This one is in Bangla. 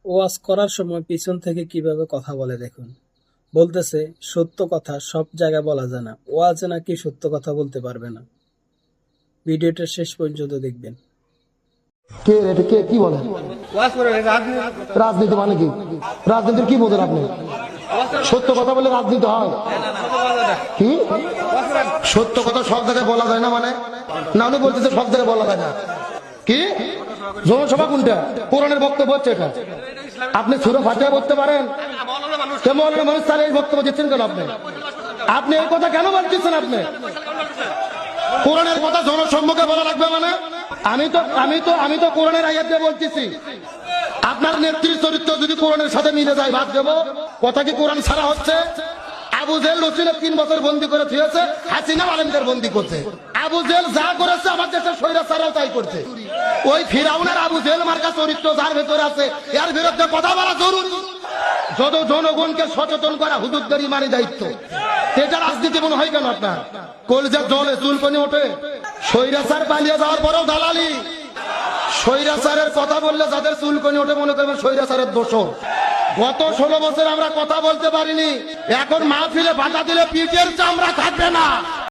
ওয়াজ করার সময় পিছন থেকে কিভাবে কথা বলে দেখুন। বলতেছে সত্য কথা সব জায়গায় বলা যায় না, ওয়াজে নাকি সত্য কথা বলতে পারবে না। ভিডিওটা শেষ পর্যন্ত দেখবেন। কে এটা কে কি বলে রাজনীতি মানে কি? রাজনীতির কি বোঝেন আপনি? সত্য কথা বলে রাজনীতি হয় কি? সত্য কথা সব জায়গায় বলা যায় না মানে? না উনি বলতেছে সব জায়গায় বলা যায় না। কি জনসভা কোনটা? কোরআনের বক্তব্য হচ্ছে এটা। আপনি সূরা ফাতিহা পড়তে পারেন? কেমন মানুষ তাহলে এই বক্তব্য দিচ্ছেন কেন আপনি? আপনি এই কথা কেন বলতেছেন? আপনি কোরআনের কথা জনসম্মুখে বলা লাগবে মানে? আমি তো কোরআনের আয়াত দিয়ে বলতেছি। আপনার নেত্রীর চরিত্র যদি কোরআনের সাথে মিলে যায় বাদ দেবো। কথা কি কোরআন ছাড়া হচ্ছে? আবু জেল রসুল 3 বছর বন্দী করে থিয়েছে, হাসিনা আলেমদের বন্দী করছে। আবু জেল যা করেছে আমার দেশের স্বৈরাচাররাও তাই করছে। ওই ফিরাউনের আবু জেল মার্কা চরিত্র যার ভেতরে আছে এর বিরুদ্ধে কথা বলা জরুরি। যত জনগণকে সচেতন করা হুজুরদের ইমানি দায়িত্ব। এটা রাজনীতি মনে হয় কেন আপনার? কলজার জলে চুলকনি ওঠে। স্বৈরাচার পালিয়ে যাওয়ার পরেও দালালি। স্বৈরাচারের কথা বললে যাদের চুলকনি ওঠে মনে করবেন স্বৈরাচারের দোষর। গত 16 বছর আমরা কথা বলতে পারিনি, এখন মাহফিলে বাধা দিলে পিঠের চামড়া থাকবে না।